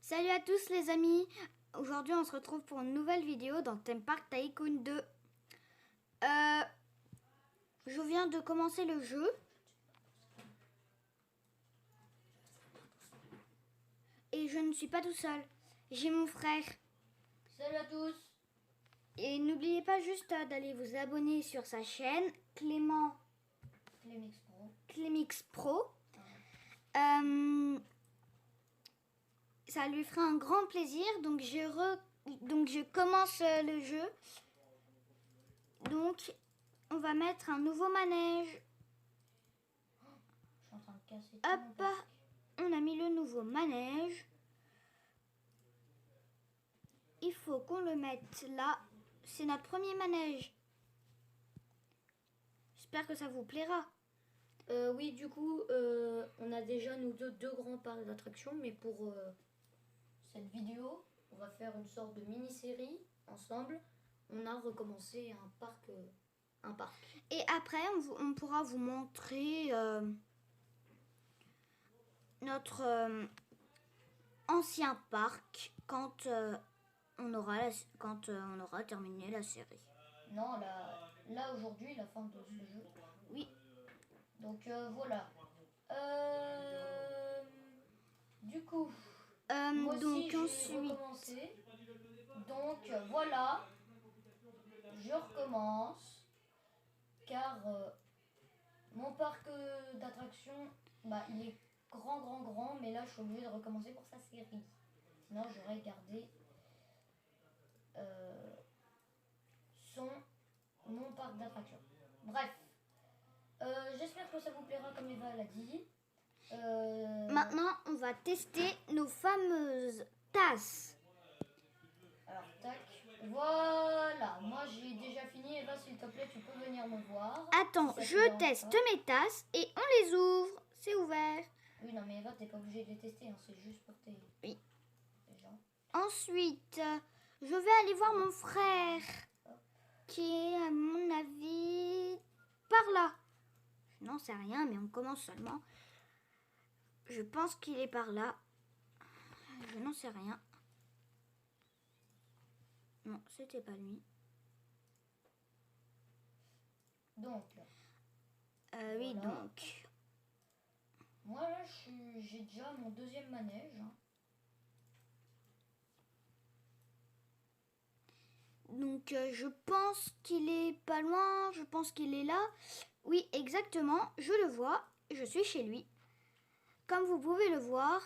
Salut à tous les amis. Aujourd'hui on se retrouve pour une nouvelle vidéo dans Theme Park Tycoon 2. Je viens de commencer le jeu. Et je ne suis pas tout seul. J'ai mon frère. Salut à tous. Et n'oubliez pas juste d'aller vous abonner sur sa chaîne, Clément Clémix Pro. Clémix Pro. Ça lui fera un grand plaisir. Donc je commence le jeu. Donc on va mettre un nouveau manège. Je suis en train de casser tout mon Hop, casque. on a mis le nouveau manège. Il faut qu'on le mette là. C'est notre premier manège. J'espère que ça vous plaira. Oui, du coup, on a déjà nous deux grands parcs d'attractions, mais pour cette vidéo, on va faire une sorte de mini-série ensemble. On a recommencé un parc. Et après, on pourra vous montrer notre ancien parc quand on aura terminé la série. Non, là aujourd'hui, la fin de ce jeu. Oui. Donc voilà. Du coup, moi aussi Donc j'ai ensuite, recommencé. Donc voilà, je recommence. Car mon parc d'attractions, il est grand, mais là je suis obligée de recommencer pour sa série. Sinon j'aurais gardé mon parc d'attractions. Bref, j'espère que ça vous plaira comme Eva l'a dit. maintenant, on va tester nos fameuses tasses. Alors tac, voilà, moi j'ai déjà fini. Eva, s'il te plaît, tu peux venir me voir. Attends, Si ça te je dérange teste pas. mes tasses et on les ouvre. C'est ouvert. Oui, non mais Eva, t'es pas obligée de les tester, hein, c'est juste pour tes gens. Ensuite, je vais aller voir mon frère, qui est, à mon avis, par là. Je n'en sais rien, mais on commence seulement. Je pense qu'il est par là. Je n'en sais rien. Non, c'était pas lui. Donc, Oui, voilà. donc. Moi là, j'ai déjà mon deuxième manège. Donc, je pense qu'il est pas loin. Je pense qu'il est là. Oui, exactement. Je le vois. Je suis chez lui. Comme vous pouvez le voir,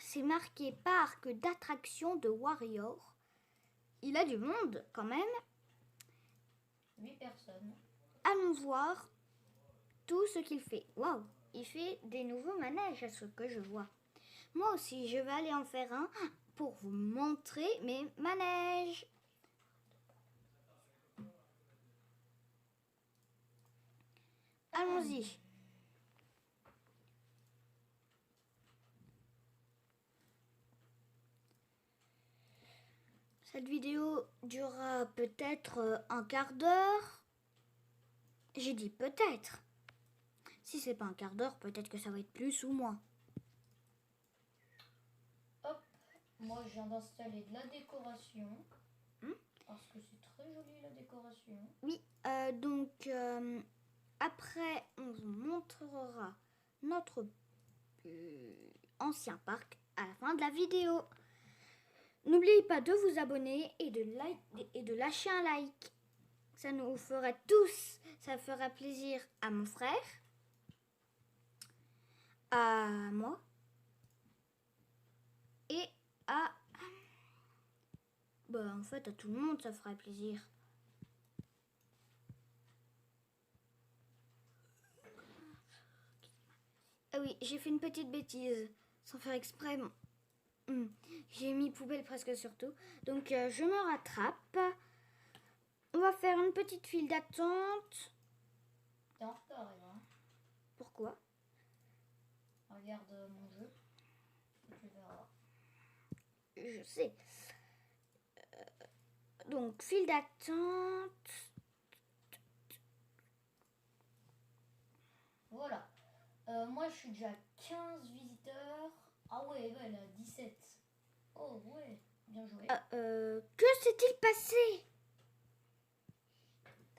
c'est marqué parc d'attractions de Warrior. Il a du monde quand même. 8 personnes. Allons voir tout ce qu'il fait. Waouh, il fait des nouveaux manèges à ce que je vois. Moi aussi, je vais aller en faire un pour vous montrer mes manèges. Allons-y. Cette vidéo durera peut-être un quart d'heure. J'ai dit peut-être. Si c'est pas un quart d'heure, peut-être que ça va être plus ou moins. Hop, moi je viens d'installer de la décoration. Parce que c'est très joli la décoration. Oui, donc après, on vous montrera notre ancien parc à la fin de la vidéo. N'oubliez pas de vous abonner et de lâcher un like. Ça nous fera tous, ça fera plaisir à mon frère, à moi et à... en fait, à tout le monde, ça fera plaisir. Ah oui, j'ai fait une petite bêtise, sans faire exprès. J'ai mis poubelle presque sur tout. Donc, je me rattrape. On va faire une petite file d'attente. T'es en retard, Eva. Pourquoi? Regarde mon jeu. Et tu verras. Je sais. Donc, file d'attente. Voilà. Moi je suis déjà à 15 visiteurs. Ah ouais, Eva elle a 17. Oh, Oh, ouais. Bien joué. Que s'est-il passé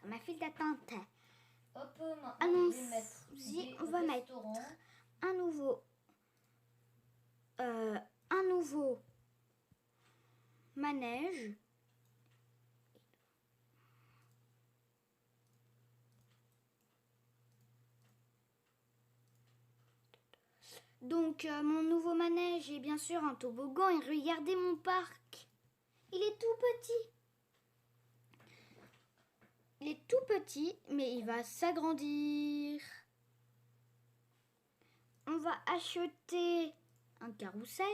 dans ma file d'attente? Hop, maintenant, je vais mettre on va mettre un nouveau manège. Donc, mon nouveau manège est bien sûr un toboggan. Et regardez mon parc. Il est tout petit. Il est tout petit, mais il va s'agrandir. On va acheter un carrousel.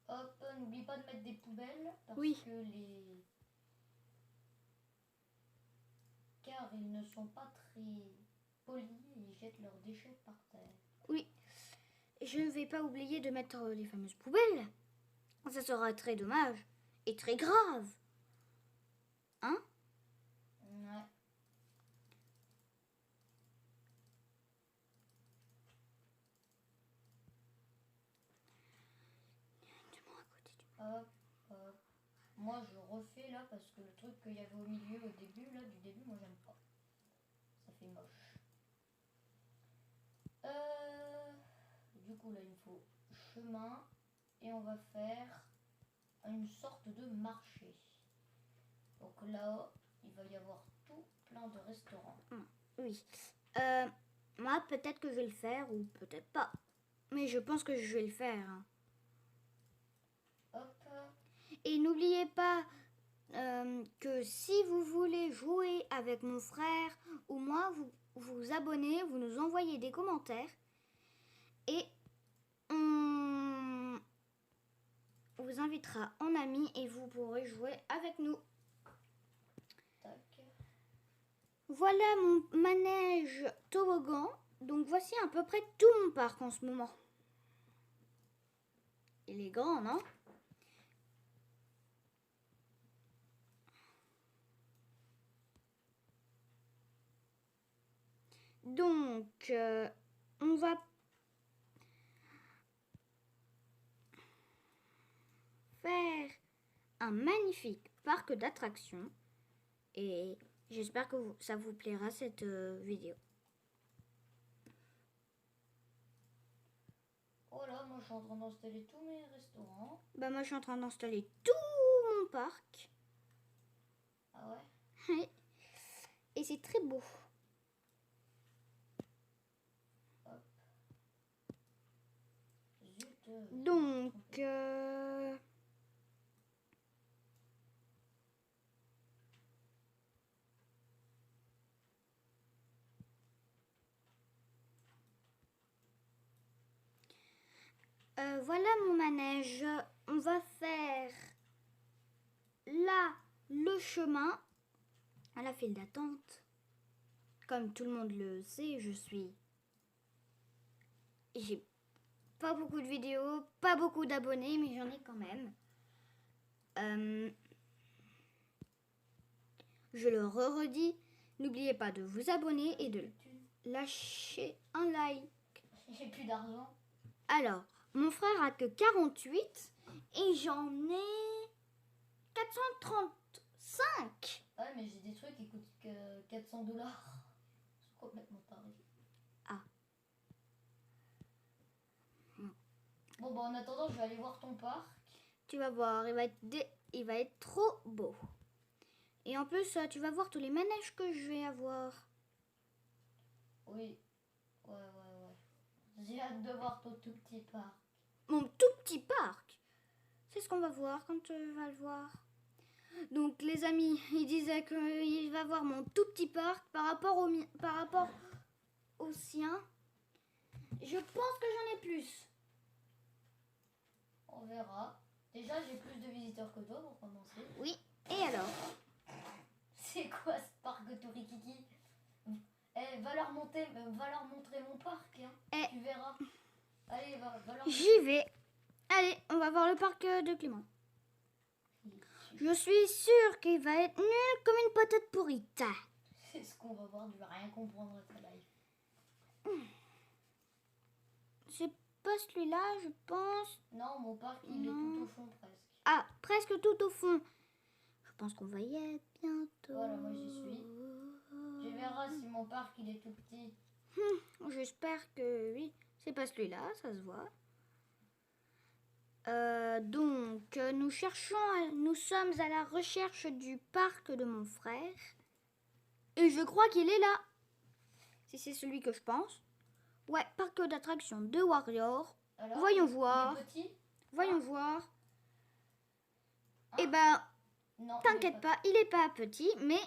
Hop, n'oublie pas de mettre des poubelles. Parce Oui. que car ils ne sont pas très polis et ils jettent leurs déchets par terre. Oui. Je ne vais pas oublier de mettre les fameuses poubelles. Ça sera très dommage et très grave. Hein? Ouais. Hop, hop. Moi, je refais là parce que le truc qu'il y avait au milieu, au début, là, du début, moi, j'aime pas. Ça fait moche. Du coup, là, il me faut chemin et on va faire une sorte de marché. Donc là, il va y avoir tout plein de restaurants. Oui. Moi, peut-être que je vais le faire ou peut-être pas. Mais je pense que je vais le faire. Hein. Hop. Et n'oubliez pas que si vous voulez jouer avec mon frère ou moi, vous vous abonnez, vous nous envoyez des commentaires et on vous invitera en ami et vous pourrez jouer avec nous. Tac. Voilà mon manège toboggan. Donc voici à peu près tout mon parc en ce moment. Il est grand, non? Donc, on va faire un magnifique parc d'attractions et j'espère que ça vous plaira cette vidéo. Voilà, moi je suis en train d'installer tous mes restaurants. Bah moi je suis en train d'installer tout mon parc. Ah ouais? Et c'est très beau. Hop. Zut. Donc, voilà mon manège. On va faire là le chemin à la file d'attente. Comme tout le monde le sait, j'ai pas beaucoup de vidéos, pas beaucoup d'abonnés, mais j'en ai quand même. Je le redis, n'oubliez pas de vous abonner et de lâcher un like. J'ai plus d'argent. Alors, mon frère a que 48 et j'en ai 435. Ouais, mais j'ai des trucs qui coûtent que $400. C'est complètement taré. Ah. Bon, bah en attendant, je vais aller voir ton parc. Tu vas voir, il va être trop beau. Et en plus, tu vas voir tous les manèges que je vais avoir. Oui. Ouais. J'ai hâte de voir ton tout petit parc. Mon tout petit parc. C'est ce qu'on va voir quand tu vas le voir. Donc les amis, il disait qu'il va voir mon tout petit parc par rapport au sien. Je pense que j'en ai plus. On verra. Déjà, j'ai plus de visiteurs que toi pour commencer. Oui, et alors? C'est quoi ce parc de Torikiki? Va leur montrer mon parc, hein. Tu verras. Allez, va leur... J'y vais. Allez, on va voir le parc de Clément. Je suis sûre qu'il va être nul comme une patate pourrie. C'est ce qu'on va voir, tu vas rien comprendre à ta live. pas celui-là, je pense. Non, mon parc, il est Non. tout au fond presque. Ah, presque tout au fond. Je pense qu'on va y être bientôt. Voilà, moi j'y suis. Tu verras si mon parc, il est tout petit. J'espère que oui. C'est pas celui-là, ça se voit. Donc, nous sommes à la recherche du parc de mon frère. Et je crois qu'il est là. Si c'est celui que je pense. Ouais, parc d'attractions de Warrior. Alors, Voyons il voir. est petit? Voyons voir. Ah. Eh ben, Non, t'inquiète pas, il est pas petit, mais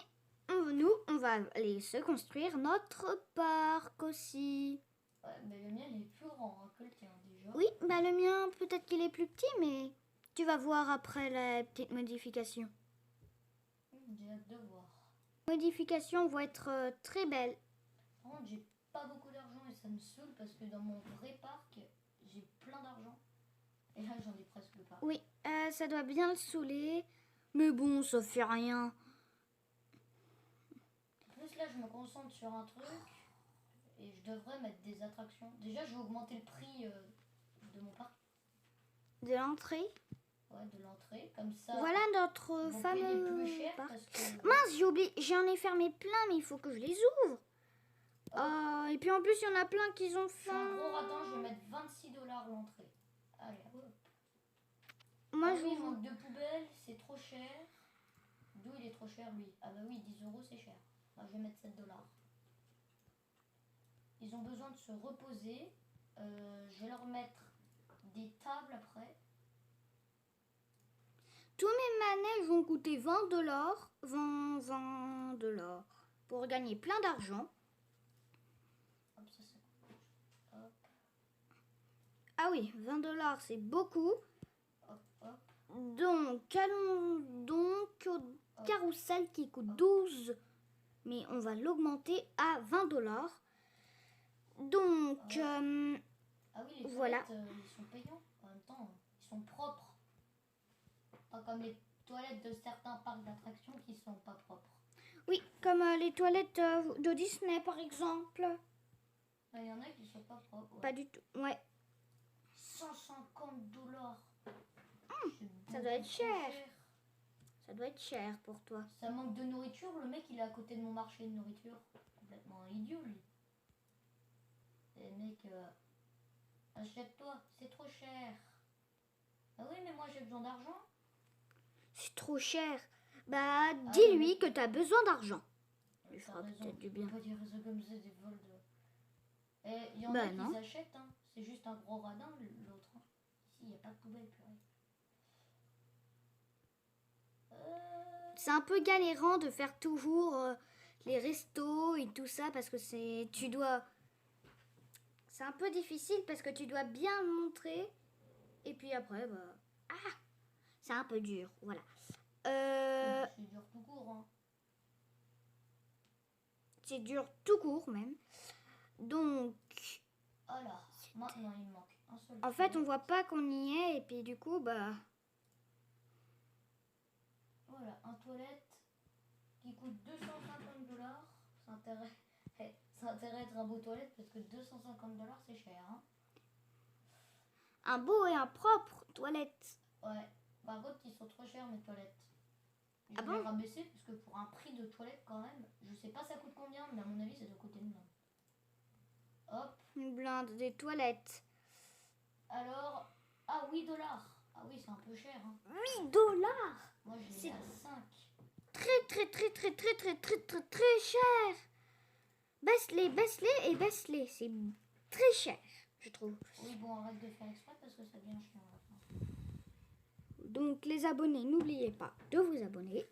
on va aller se construire notre parc aussi. Ouais, mais le mien, il est plus grand hein, que le tien déjà. Oui, bah le mien, peut-être qu'il est plus petit, mais tu vas voir après la petite modification. J'ai hâte de voir. Les modifications vont être très belles. Par contre, j'ai pas beaucoup d'argent et ça me saoule parce que dans mon vrai parc, j'ai plein d'argent. Et là, j'en ai presque pas. Oui, ça doit bien le saouler, mais bon, ça fait rien. En plus, là, je me concentre sur un truc et je devrais mettre des attractions. Déjà, je vais augmenter le prix de mon parc. De l'entrée. Ouais, de l'entrée. Comme ça, Voilà notre vous payez fameux plus cher parc. parce que... Mince, j'ai oublié, j'en ai fermé plein, mais il faut que je les ouvre. Et puis en plus, il y en a plein qui ont Je suis un faim. gros raton, je vais mettre 26 $ l'entrée. Allez, hop. Moi, Ah je oui, vous... manque de poubelle, c'est trop cher. D'où il est trop cher, lui? Ah bah oui, 10 € c'est cher. Bah, je vais mettre 7 $. Ils ont besoin de se reposer. Je vais leur mettre des tables après. Tous mes manèges vont coûter 20 $. 20 $. Pour gagner plein d'argent. Hop, ça c'est... Hop, Ah oui, 20 $, c'est beaucoup. hop, hop. Donc, allons donc au carrousel qui coûte 12. Mais on va l'augmenter à 20 $. Donc, Ah oui, les voilà. toilettes, ils sont payants. En même temps, ils sont propres. Pas comme les toilettes de certains parcs d'attractions qui sont pas propres. oui, comme les toilettes de Disney par exemple. Il y en a qui sont pas propres. Ouais. Pas du tout, ouais. 150 $. Ça doit être cher. Ça doit être cher pour toi. Ça manque de nourriture. Le mec, il est à côté de mon marché de nourriture. Complètement idiot, lui. Et mec, achète-toi, c'est trop cher. Ah oui, mais moi j'ai besoin d'argent. C'est trop cher. Bah, dis-lui que t'as besoin d'argent. Il T'as fera raison, peut-être du tu peux bien. pas dire ça comme ça, des vols de... Et il y en Bah a qui non. achètent, hein. C'est juste un gros radin, l'autre. Hein. Ici, il n'y a pas de poubelle, purée. C'est un peu galérant de faire toujours les restos et tout ça parce que c'est un peu difficile parce que tu dois bien le montrer et puis après c'est un peu dur, voilà. C'est dur tout court, hein. C'est dur tout court même. Donc Alors, maintenant il me manque un seul. en fait on truc. voit pas qu'on y est et puis du coup Voilà, un toilette qui coûte 250 $. Ça intéresse être un beau toilette parce que 250 $ c'est cher. Hein. un beau et un propre toilette. Ouais, par contre ils sont trop chers mes toilettes. Je Ah vais bon les rabaisser parce que pour un prix de toilette quand même, je sais pas ça coûte combien, mais à mon avis ça doit coûter une blinde. Hop, Une blinde des toilettes. alors, ah 8 $. Ah oui, c'est un peu cher. Hein. 8 $. Moi je C'est- l'ai à 5. Très très très très très très très très très cher. Baisse-les et baisse-les. C'est très cher, je trouve. Oui, bon, arrête de faire exprès parce que ça devient chiant à la fin. Donc les abonnés, n'oubliez pas de vous abonner.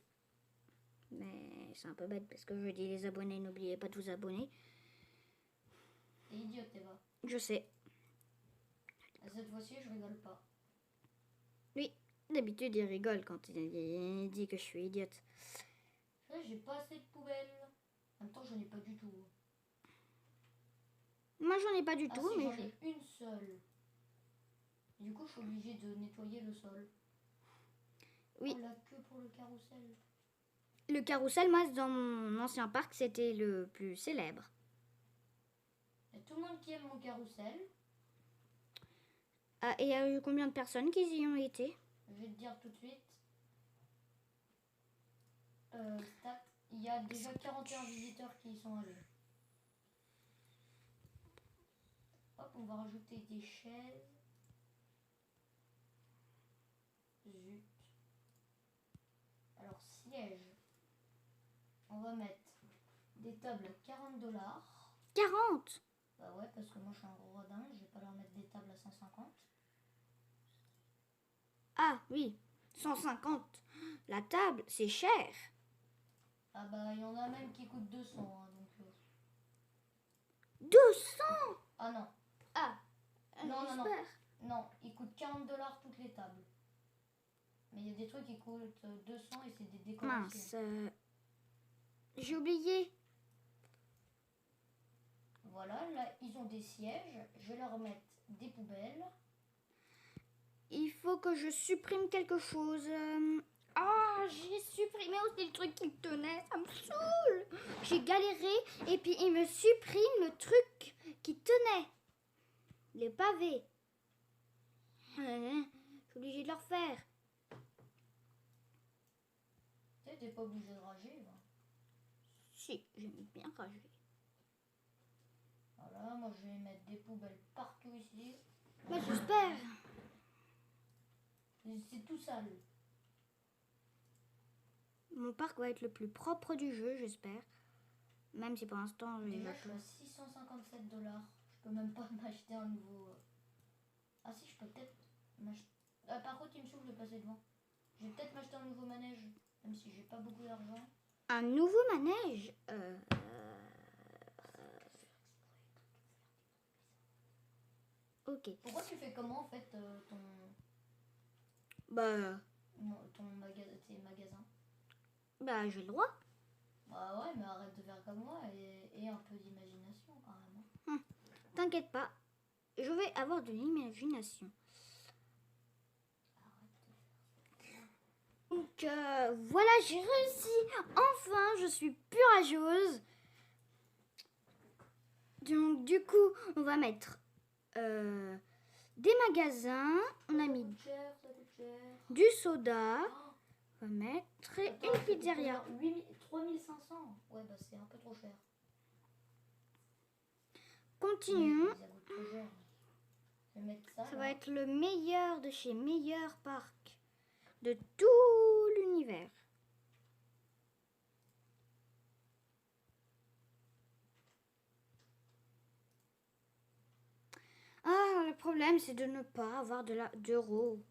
Mais c'est un peu bête parce que je dis les abonnés, n'oubliez pas de vous abonner. T'es idiote, Eva. Je sais. Cette fois-ci, je rigole pas. Oui, d'habitude il rigole quand il dit que je suis idiote. Là, j'ai pas assez de poubelles. En même temps, j'en ai pas du tout. Moi j'en ai pas du Ah tout, si, mais j'en ai une seule. Du coup, je suis obligée de nettoyer le sol. Oui. Oh, la queue pour le carrousel. le carrousel, moi dans mon ancien parc, c'était le plus célèbre. Il y a tout le monde qui aime mon carrousel. Ah, et il y a eu combien de personnes qui y ont été? Je vais te dire tout de suite. Stats, il y a déjà 41 visiteurs qui y sont allés. Hop, on va rajouter des chaises. Zut. Alors, siège. On va mettre des tables à 40$. 40? Bah ouais, parce que moi je suis un gros radin, je vais pas leur mettre des tables à 150. Ah oui, 150. La table, c'est cher. Ah bah il y en a même qui coûtent 200, hein, donc... 200? Ah non, Ah, non, j'espère. non, ils coûtent 40$ toutes les tables. Mais il y a des trucs qui coûtent 200 et c'est des décorations. Mince, j'ai oublié. Voilà, là ils ont des sièges, je vais leur mettre des poubelles. Il faut que je supprime quelque chose. Ah, j'ai supprimé aussi le truc qui me tenait, ça me saoule. J'ai galéré et puis il me supprime le truc qui tenait. Les pavés. Je suis obligée de le refaire. Tu sais, t'es pas obligé de rager, là. Si, j'aime bien rager. Voilà, moi je vais mettre des poubelles partout ici. Bah, j'espère. C'est tout sale. Mon parc va être le plus propre du jeu, j'espère. Même si pour l'instant, j'ai Déjà, je suis à 657$. Je peux même pas m'acheter un nouveau. Ah, si, je peux peut-être m'acheter. Ah, par contre, il me saoule de passer devant. Je vais peut-être m'acheter un nouveau manège, même si j'ai pas beaucoup d'argent. un nouveau manège. Ok. Pourquoi tu fais comment en fait Bah, tes magasins? bah, j'ai le droit. Bah ouais, mais arrête de faire comme moi et un peu d'imagination quand même. T'inquiète pas, je vais avoir de l'imagination. Donc voilà, j'ai réussi. Enfin, je suis pure rageuse. Donc du coup, on va mettre des magasins. On a mis Ça coûte cher. du soda. On va mettre une pizzeria. 3500. Ouais, bah c'est un peu trop cher. Continuons. Mais ça coûte trop cher. Je vais mettre ça. Ça là. va être le meilleur de chez Meilleur Parc de tout l'univers. Ah, le problème, c'est de ne pas avoir d'euros.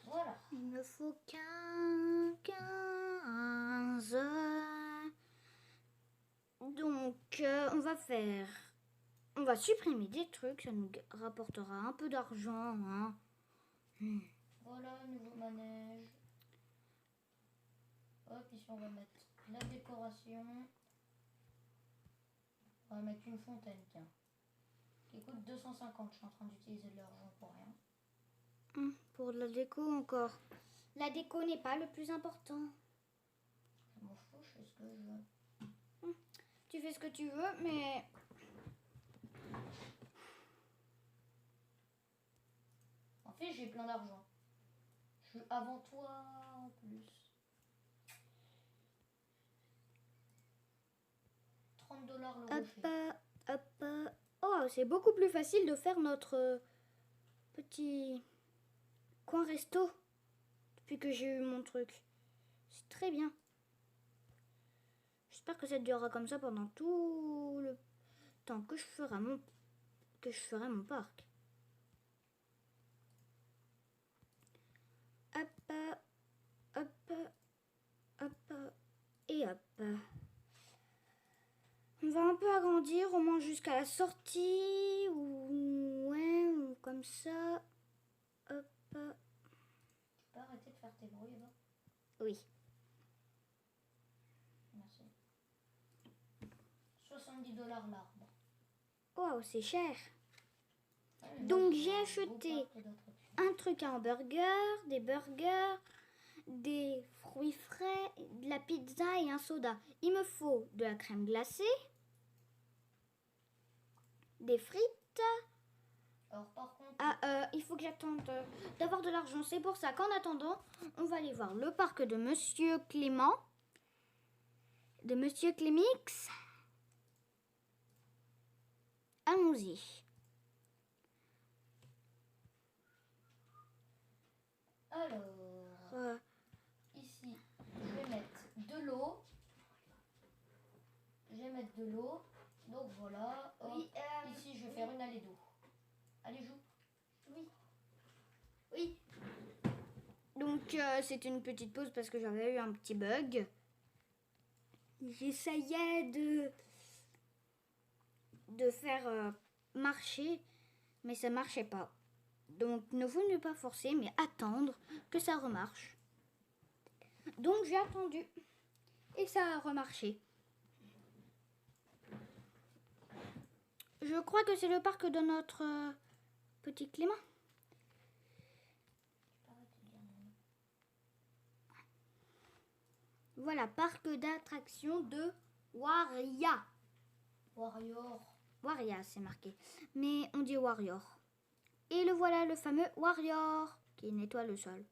Voilà. Il me faut 15. Donc, on va supprimer des trucs, ça nous rapportera un peu d'argent. Hein. Voilà, nouveau manège. Hop, ici on va mettre la décoration. On va mettre une fontaine, tiens. Qui coûte 250. Je suis en train d'utiliser de l'argent pour rien. Pour de la déco encore. La déco n'est pas le plus important. Je m'en fous, je fais ce que je veux. Tu fais ce que tu veux, mais... En fait, j'ai plein d'argent. Je suis avant toi en plus. 30$ le rocher. Oh, c'est beaucoup plus facile de faire notre petit coin resto depuis que j'ai eu mon truc. C'est très bien. J'espère que ça durera comme ça pendant tout le temps que je ferai mon parc. Hop, hop, hop, et hop. On va un peu agrandir, au moins jusqu'à la sortie, ou comme ça. Hop. Tu peux arrêter de faire tes bruits là? Oui. Merci. 70$ l'arbre. Wow, c'est cher. Ouais, Donc moi, j'ai un beau acheté parc d'attractions. un truc à hamburger, des burgers, des la pizza et un soda. Il me faut de la crème glacée, des frites. Alors par contre, Il faut que j'attende d'avoir de l'argent. C'est pour ça qu'en attendant, on va aller voir le parc de Monsieur Clément, de Monsieur Clémix. Allons-y. alors ici, je vais mettre de l'eau. Je vais mettre de l'eau. Donc voilà. Hop. Oui, ici, je vais faire une allée d'eau. Allez, joue. Oui. Oui. Donc, c'est une petite pause parce que j'avais eu un petit bug. J'essayais de faire marcher, mais ça marchait pas. Donc, ne vous ne pas forcer, mais attendre que ça remarche. Donc, j'ai attendu et ça a remarché. Je crois que c'est le parc de notre petit Clément. Voilà, parc d'attractions de Waria. Waria, c'est marqué. Mais on dit Warrior. Et le voilà, le fameux Warrior qui nettoie le sol.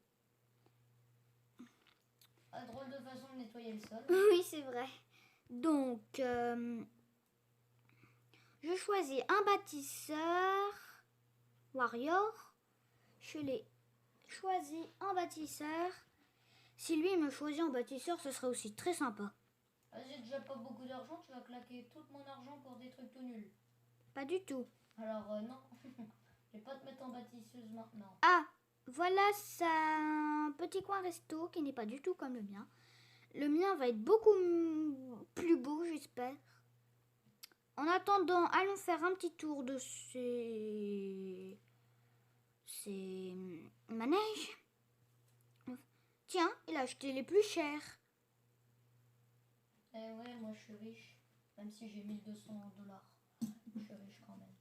Drôle de façon de nettoyer le sol. Oui, c'est vrai. Donc, je choisis un bâtisseur Warrior. Je l'ai choisi en bâtisseur. Si lui me choisit en bâtisseur, ce serait aussi très sympa. J'ai déjà pas beaucoup d'argent, tu vas claquer tout mon argent pour des trucs tout nuls. Pas du tout. Alors non, je vais pas te mettre en bâtisseuse maintenant. Ah, voilà un petit coin resto qui n'est pas du tout comme le mien. Le mien va être beaucoup plus beau, j'espère. En attendant, allons faire un petit tour de ces manèges. Tiens, il a acheté les plus chers. Eh ouais, moi je suis riche. Même si j'ai 1200 $. Je suis riche quand même.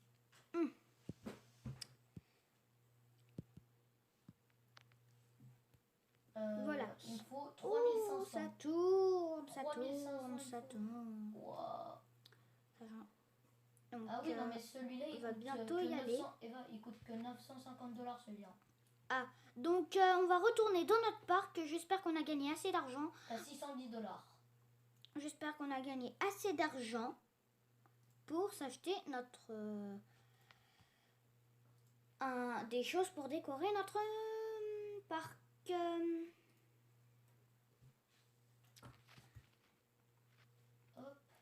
Voilà. Il faut 3500. Oh, ça tourne, ça 3500, tourne, ça tourne. Wow. Donc, Ah oui, non mais celui-là, on il va coûte bientôt que y aller. il coûte que 950 $ celui-là. Ah, donc on va retourner dans notre parc. J'espère qu'on a gagné assez d'argent. À 610 $. J'espère qu'on a gagné assez d'argent pour s'acheter notre des choses pour décorer notre parc.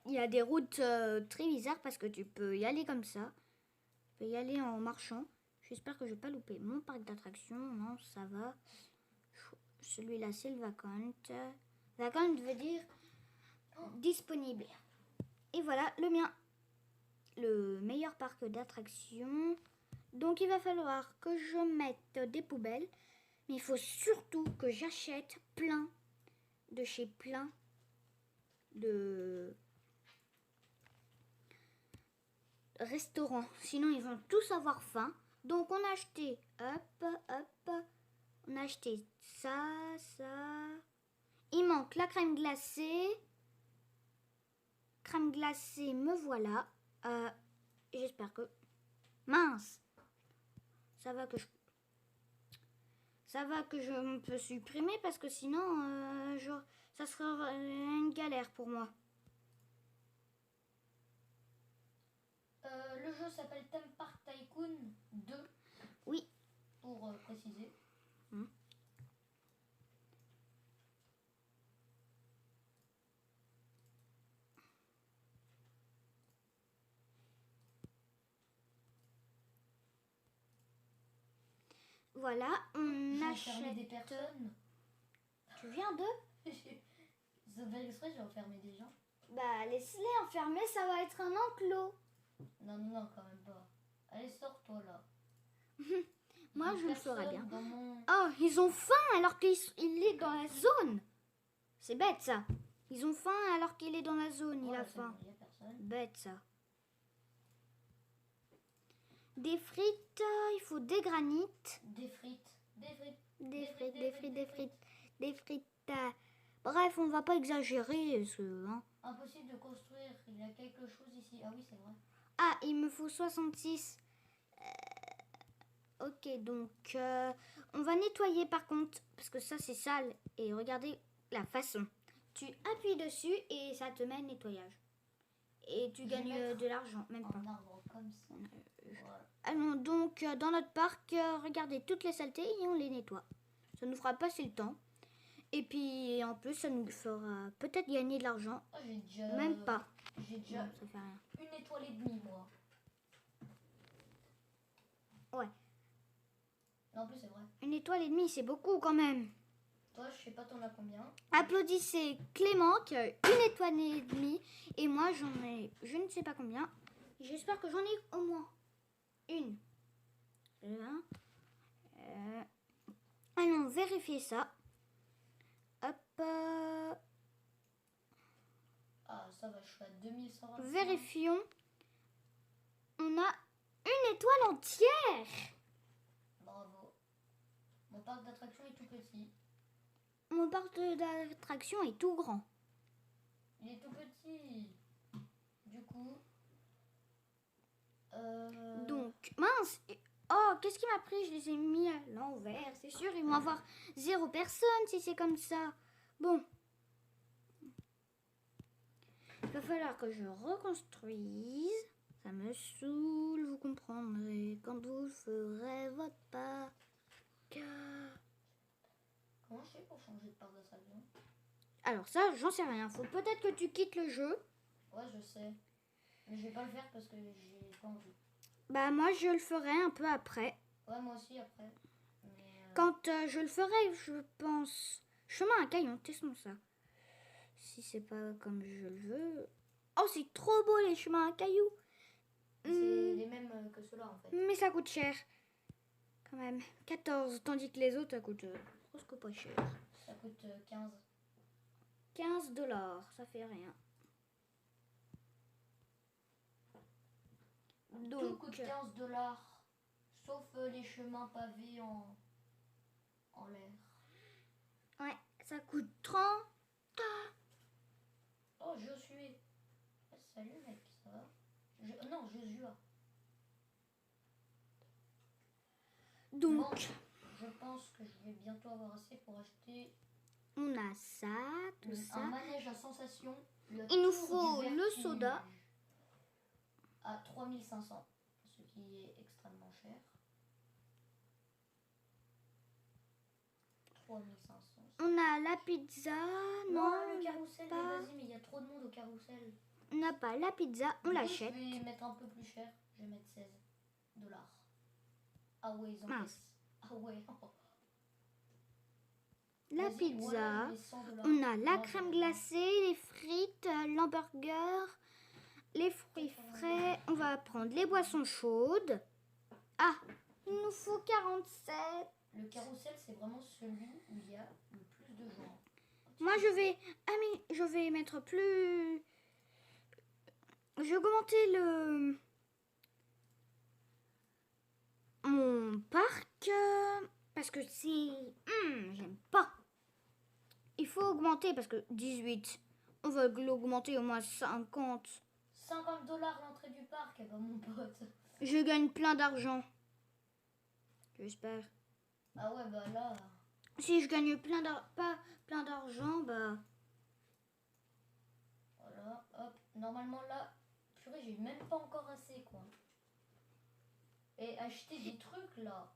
Il y a des routes très bizarres parce que tu peux y aller comme ça. Tu peux y aller en marchant. J'espère que je vais pas louper mon parc d'attractions. Non, ça va. Celui-là, c'est le vacant. Vacant veut dire disponible. Et voilà, le mien. Le meilleur parc d'attractions. Donc, il va falloir que je mette des poubelles. Mais il faut surtout que j'achète plein de chez plein de restaurants. Sinon, ils vont tous avoir faim. Donc, on a acheté, on a acheté ça. Il manque la crème glacée. Crème glacée, me voilà. J'espère que... Mince. Ça va que je peux supprimer parce que sinon, ça sera une galère pour moi. Le jeu s'appelle Theme Park Tycoon 2. Oui. Pour préciser. Voilà, on J'ai achète... enfermé des personnes. Tu viens de... Ça fait exprès, j'ai enfermé des gens. Bah, laisse-les enfermer, ça va être un enclos. Non, quand même pas. Allez, sors-toi là. Moi, je le ferai bien. Mon... Oh, ils ont faim alors qu'il est dans la zone. C'est bête, ça. Ils ont faim alors qu'il est dans la zone, il a faim. Bête, ça. Des frites, il faut des granites. Des frites. Des frites. Bref, on va pas exagérer. Hein. Impossible de construire. Il y a quelque chose ici. Ah oui, c'est vrai. Ah, il me faut 66. Ok, donc on va nettoyer par contre, parce que ça c'est sale. Et regardez la façon. Tu appuies dessus et ça te met le nettoyage. Et tu gagnes de l'argent, même pas. Un arbre comme ça. Voilà. Allons donc dans notre parc, regardez toutes les saletés et on les nettoie. Ça nous fera passer le temps. Et puis en plus, ça nous fera peut-être gagner de l'argent. Oh, j'ai déjà... Même pas. J'ai déjà Non, ça fait rien. 1,5 étoile, moi. Ouais. Non, en plus, c'est vrai. 1,5 étoile, c'est beaucoup quand même. Toi, je sais pas, t'en as combien? Applaudissez Clément qui a 1,5 étoile et moi j'en ai je ne sais pas combien. J'espère que j'en ai au moins une. Allons vérifier ça. Hop. Ah, ça va, je suis à 2125. Vérifions. On a 1 étoile entière. Bravo. Mon parc d'attraction est tout petit. Mon parc d'attraction est tout grand. Il est tout petit. Du coup... Donc, mince. Oh, qu'est-ce qui m'a pris? Je les ai mis à l'envers. C'est sûr, ils vont avoir 0 personne si c'est comme ça. Bon. Il va falloir que je reconstruise. Ça me saoule, vous comprendrez quand vous ferez votre parc. Comment je fais pour changer de parc d'attraction? Alors ça, j'en sais rien. Faut peut-être que tu quittes le jeu. Ouais, je sais. Mais je vais pas le faire parce que j'ai pas envie. Bah moi, je le ferai un peu après. Ouais, moi aussi après. Mais Quand je le ferai, je pense. Chemin à Caillon, testons ça. Si c'est pas comme je le veux. Oh, c'est trop beau les chemins à cailloux. c'est les mêmes que ceux-là en fait. Mais ça coûte cher. Quand même. 14, tandis que les autres, ça coûte presque pas cher. Ça coûte 15. 15$, ça fait rien. Tout coûte 15$. Sauf les chemins pavés en l'air. Ouais, ça coûte 30. Oh, Josué. Salut mec, ça va? Non, Josua. Donc, Bon, je pense que je vais bientôt avoir assez pour acheter on a ça, tout un ça. manège à sensation. Il nous tour faut du le vertige soda. À 3500, ce qui est extrêmement cher. 3500. On a la pizza. Non, le carrousel, pas. mais vas-y, mais il y a trop de monde au carrousel. On n'a pas la pizza, on Du coup, l'achète. Je vais mettre un peu plus cher. Je vais mettre 16$. Ah ouais, ils Mince. encaissent. Ah ouais. La Vas-y, pizza. voilà, les 100$. On a la Non, crème mais- glacée, les frites, l'hamburger, les fruits frais. On va prendre les boissons chaudes. Ah, il nous faut 47. Le carrousel, c'est vraiment celui où il y a le plus de gens. Moi, je vais mettre plus. Je vais augmenter mon parc parce que c'est. J'aime pas. Il faut augmenter parce que 18. On va l'augmenter au moins 50. 50$ l'entrée du parc, eh ben mon pote. Je gagne plein d'argent. J'espère. Ah ouais, bah là. Si je gagne pas plein d'argent, bah. Voilà, hop. Normalement là, purée, j'ai même pas encore assez quoi. Et acheter des trucs là.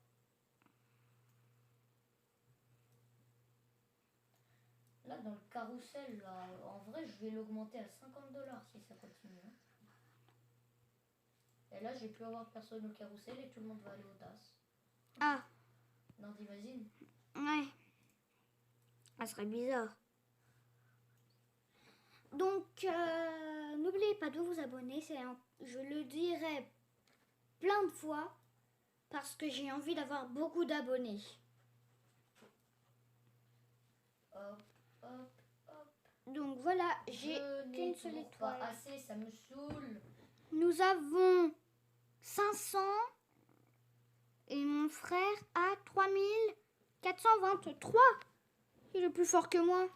Là, dans le carrousel, là, en vrai, je vais l'augmenter à 50$ si ça continue. Hein. Et là, j'ai pu avoir personne au carrousel et tout le monde va aller au DAS. Ah, Non, t'imagines? ouais. Ça serait bizarre. Donc, n'oubliez pas de vous abonner. Je le dirai plein de fois parce que j'ai envie d'avoir beaucoup d'abonnés. Hop, hop, hop. Donc voilà, j'ai Je qu'une n'ai seule toujours pas étoile. assez, ça me saoule. Nous avons 500 et mon frère a 3423. Il est plus fort que moi.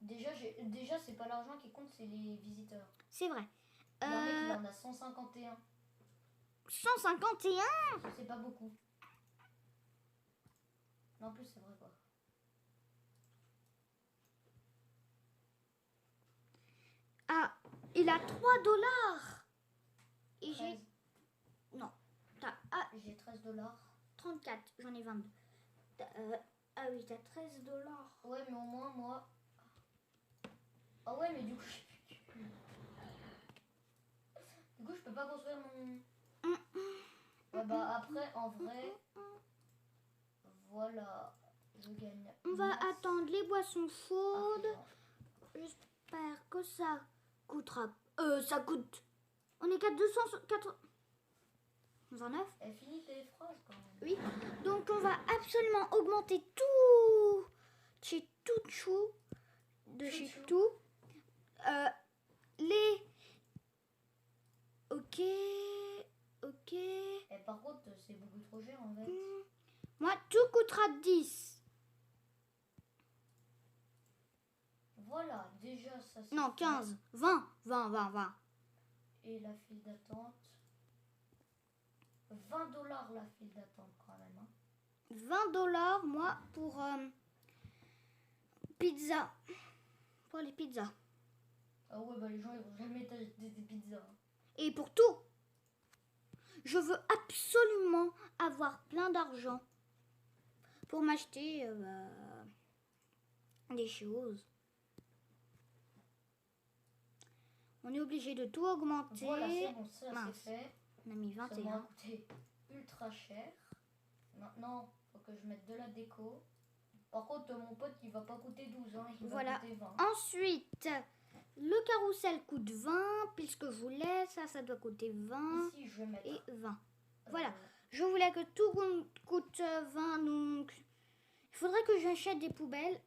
Déjà c'est pas l'argent qui compte, c'est les visiteurs. C'est vrai. Il y en a qui en a 151. 151. C'est pas beaucoup. Mais en plus, c'est vrai quoi. Ah, il a 3 dollars. Et 13. j'ai... Non. J'ai 13 dollars. 34, j'en ai 22. Ah oui, t'as 13 dollars. Ouais, mais au moins, moi... Ah ouais, mais du coup... Du coup, je peux pas construire mon... Ouais, bah après, en vrai... Voilà. Je gagne. On va masse. attendre les boissons chaudes. Argent. J'espère que ça coûtera... ça coûte... On est qu'à 229. Elle finit tes phrases quand même. Oui, donc on va absolument augmenter tout chez tout chou, de chez Chouchou. tout. Les... Ok. Et par contre, c'est beaucoup trop cher en fait. Moi, tout coûtera 10. Voilà, déjà ça c'est... Non, fait. 15. 20. Et la file d'attente. 20 dollars la file d'attente quand même. Hein. 20 dollars, moi, pour pizza. Pour les pizzas. Ah ouais, bah les gens ils vont jamais t'acheter des pizzas. Et pour tout. Je veux absolument avoir plein d'argent pour m'acheter des choses. On est obligé de tout augmenter. Voilà, c'est bon, ça Mince. c'est fait. On a mis Ça m'a 21. coûté ultra cher. Maintenant, faut que je mette de la déco. Par contre, mon pote, il va pas coûter 12, hein, il Voilà. va coûter 20. Ensuite, le carrousel coûte 20. Puisque je voulais, ça doit coûter 20 Ici, je vais mettre... et 20. Voilà. Je voulais que tout coûte 20, donc il faudrait que j'achète des poubelles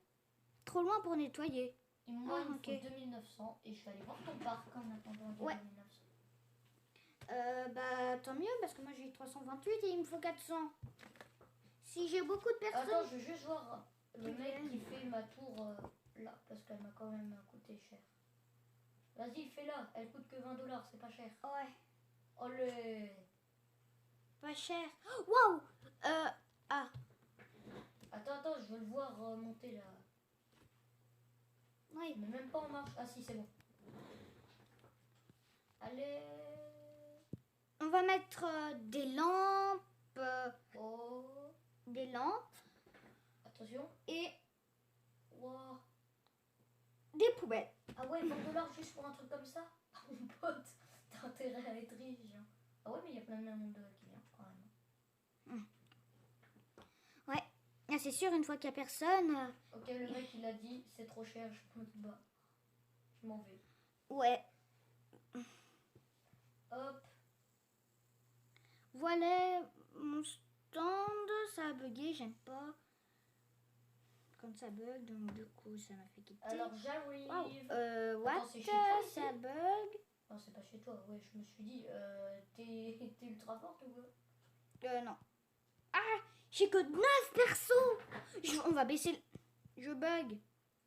trop loin pour nettoyer. Et moi, il me ok. faut 2900 et je vais aller voir ton parc en attendant de Ouais. 2900. Bah tant mieux parce que moi j'ai 328 et il me faut 400. Si j'ai beaucoup de personnes... Attends, je veux juste voir le Ok. mec qui fait ma tour là, parce qu'elle m'a quand même coûté cher. Vas-y, fais-la, elle coûte que 20 dollars, c'est pas cher. Ouais, Oh le... pas cher. Waouh. Ah, Attends, je veux le voir monter là. oui. Mais même pas en marche. Ah si, c'est bon. Allez. On va mettre des lampes, Oh. des lampes Attention. et Wow. des poubelles. Ah ouais, 20 dollars juste pour un truc comme ça. Mon pote, t'as intérêt à être riche. Hein. Ah ouais, mais il y a plein de monde qui vient quand même. Ouais, ah, c'est sûr, une fois qu'il n'y a personne... Ok, le mec il a dit c'est trop cher, je me bats. Je m'en vais. ouais, Hop. voilà mon stand, ça a bugué, j'aime pas quand ça bug, donc du coup ça m'a fait quitter. Alors j'arrive. Wow. What? Attends, c'est chez toi, ici Ça bug? Non, c'est pas chez toi. Ouais, je me suis dit, t'es ultra forte ou quoi? Non. Ah, j'ai que 9 persos. On va baisser Je bug.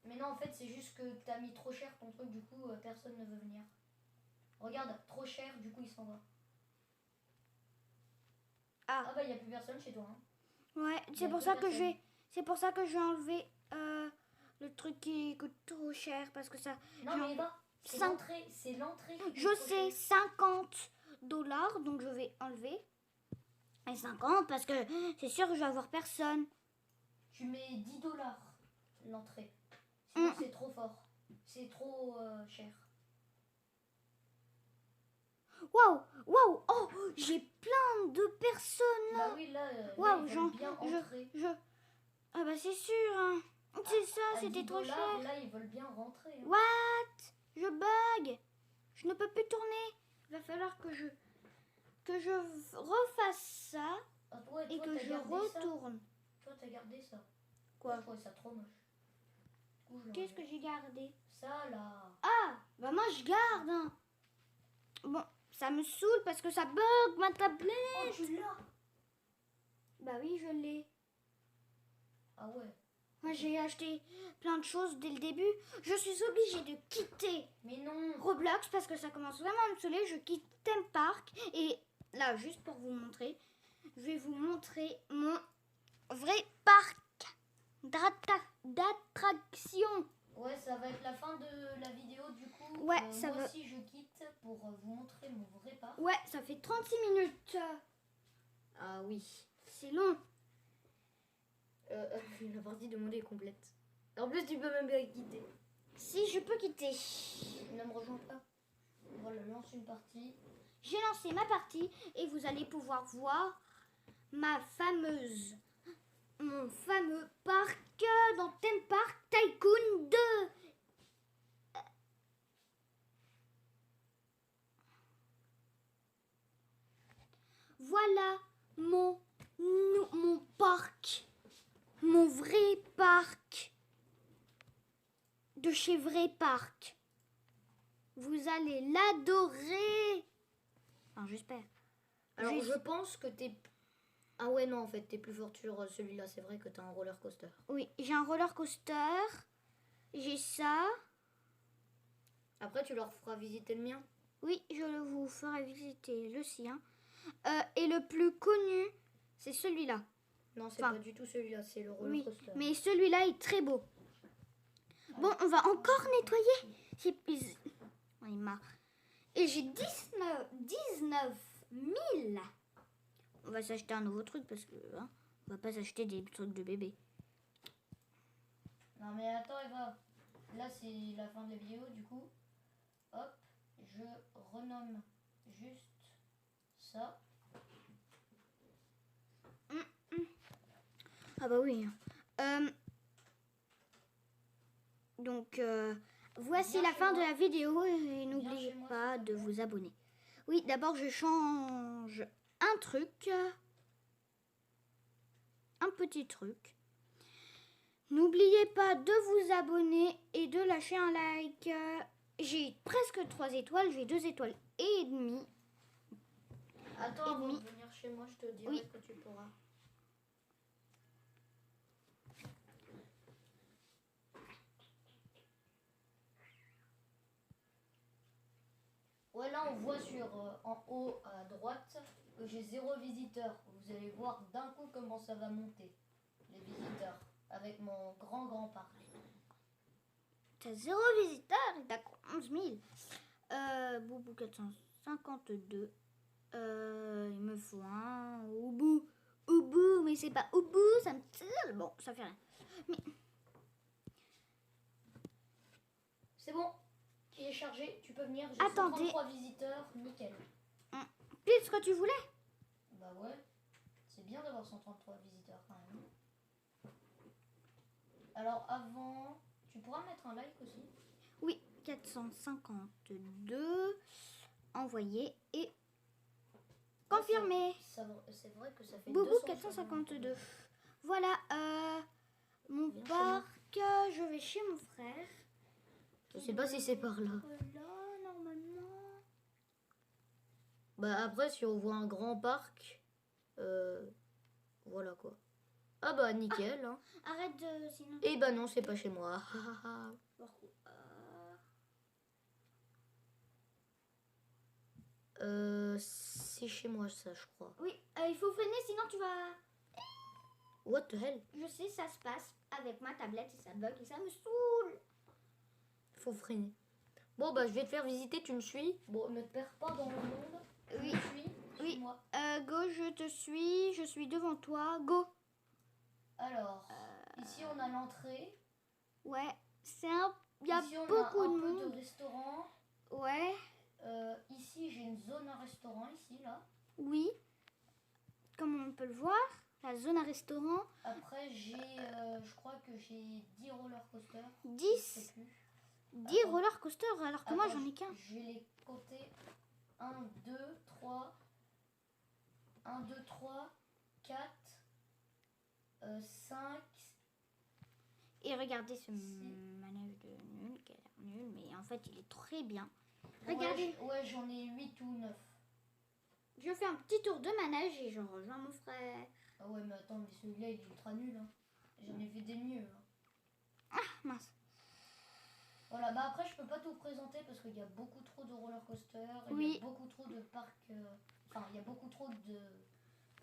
Mais non, en fait, c'est juste que t'as mis trop cher ton truc, du coup, personne ne veut venir. Regarde, trop cher, du coup, il s'en va. Ah, bah, il n'y a plus personne chez toi. Hein. ouais, Y c'est a pour deux ça que personnes. c'est pour ça que je vais enlever le truc qui coûte trop cher parce que ça... Non, Genre, mais Eva, c'est cinq- l'entrée. C'est l'entrée. qui coûte Je trop sais, cher. 50 dollars, donc je vais enlever. Et 50 parce que c'est sûr que je vais avoir personne. Tu mets 10 dollars l'entrée. Sinon, c'est trop fort. C'est trop cher. Waouh, oh, j'ai plein de personnes. Bah oui, là, Waouh, ils j'en- veulent bien entrer. Ah bah c'est sûr, hein. C'est ça, À c'était 10 trop dollars, cher. là, ils veulent bien rentrer. Hein. What? Je bug. Je ne peux plus tourner. Il va falloir que je refasse ça Ah, toi, et que t'as je gardé ça. retourne. Toi, t'as gardé ça. Quoi? Moi, je trouvais ça trop moche. Du coup, je Qu'est-ce l'enlève. que j'ai gardé? Ça, là. Ah, bah moi je garde. Hein. Bon, ça me saoule parce que ça bug ma tablette. Oh, tu l'as. Bah oui, je l'ai. Ah ouais. Moi, j'ai acheté plein de choses dès le début. Je suis obligée de quitter Mais non. Roblox parce que ça commence vraiment à me saouler. Je quitte Theme Park. Et là, juste pour vous montrer, je vais vous montrer mon vrai parc d'attraction. Ouais, ça va être la fin de la vidéo du coup. Ouais, ça moi va. aussi je quitte pour vous montrer mon vrai parc. Ouais, ça fait 36 minutes. Ah oui. C'est long. La partie demandée est complète. En plus, tu peux même pas quitter. Si, je peux quitter. Ne me rejoins pas. Voilà, lance une partie. J'ai lancé ma partie et vous allez pouvoir voir mon fameux parc dans Theme Park Tycoon 2. Voilà mon parc, mon vrai parc de chez Vrai Parc. Vous allez l'adorer. Enfin, j'espère. Alors, je pense que t'es... Ah ouais, non, en fait, t'es plus forte sur celui-là. C'est vrai que t'as un roller coaster. Oui, j'ai un roller coaster. J'ai ça. Après, tu leur feras visiter le mien. Oui, je vous ferai visiter le sien. Et le plus connu, c'est celui-là. Non, c'est Enfin, pas du tout celui-là, c'est le roller Oui, coaster. mais celui-là est très beau. Bon, on va encore nettoyer. J'en ai marre. Et j'ai 19 000. On va s'acheter un nouveau truc parce que on va pas s'acheter des trucs de bébé. Non, mais attends, Eva. Là, c'est la fin de la vidéo, du coup. Hop, je renomme juste ça. Ah bah oui. Donc, voici la fin de la vidéo et n'oubliez pas de vous abonner. Oui, d'abord, je change un truc. Un petit truc. N'oubliez pas de vous abonner et de lâcher un like. J'ai presque 3 étoiles, j'ai 2 étoiles et demie. Attends, avant de venir chez moi, je te dirai que tu pourras. Ouais, là, on voit en haut à droite que j'ai 0 visiteur. Vous allez voir d'un coup comment ça va monter, les visiteurs, avec mon grand parc. T'as 0 visiteur et t'as 11 000. Boubou 452. Il me faut un Oubou, mais c'est pas Oubou, ça me tire. Bon, ça fait rien. Mais C'est bon, il est chargé, tu peux venir. J'ai Attendez. 133 visiteurs, nickel. Pile ce que tu voulais. Bah ouais, c'est bien d'avoir 133 visiteurs quand même. Alors avant, tu pourras mettre un like aussi. Oui, 452. Envoyé et confirmé. C'est vrai que ça fait Boubou 200 452. Voilà, mon parc. Je vais chez mon frère. Je sais pas si c'est par là. Là, normalement. Bah après, si on voit un grand parc, voilà quoi. Ah bah nickel. Hein. Arrête de sinon. Et bah non, c'est pas chez moi. C'est chez moi ça, je crois. Oui, il faut freiner sinon tu vas... What the hell? Je sais, ça se passe avec ma tablette et ça bug et ça me saoule. Faut freiner. Bon bah je vais te faire visiter, tu me suis. Bon, ne te perds pas dans le monde. Oui. Suis moi. Go, je te suis, je suis devant toi. Go. Alors, ici on a l'entrée. Ouais, il y a ici, on beaucoup a un de peu monde. de restaurant. Ouais. Ici j'ai une zone à restaurant, ici là. Oui. Comme on peut le voir, la zone à restaurant. Après je crois que j'ai 10 roller coasters. 10 roller coasters alors que moi j'en ai qu'un. Je vais les compter. 1, 2, 3. 1, 2, 3, 4, 5. Et regardez ce manège de nul, qui a l'air nul, mais en fait il est très bien. Regardez. Ouais, j'en ai 8 ou 9. Je fais un petit tour de manège et je rejoins mon frère. Ah ouais, mais attends, mais celui-là il est ultra nul. Hein. J'en ai fait des mieux. Hein. Ah, mince. Voilà, bah après, je peux pas tout présenter parce qu'il y a beaucoup trop de roller coasters, il y Oui. a beaucoup trop de parcs. Enfin, il y a beaucoup trop de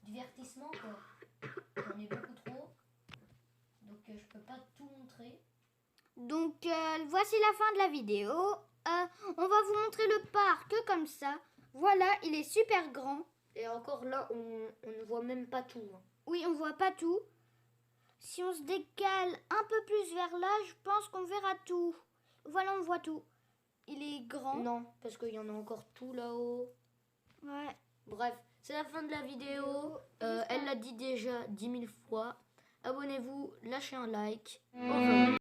divertissement, quoi. J'en ai beaucoup trop. Donc, je peux pas tout montrer. Donc, voici la fin de la vidéo. On va vous montrer le parc comme ça. Voilà, il est super grand. Et encore là, on ne voit même pas tout. Hein. Oui, on voit pas tout. Si on se décale un peu plus vers là, je pense qu'on verra tout. Voilà, on voit tout. Il est grand. Non, parce qu'il y en a encore tout là-haut. Ouais. Bref, c'est la fin de la vidéo. Elle l'a dit déjà 10 000 fois. Abonnez-vous, lâchez un like. Au revoir.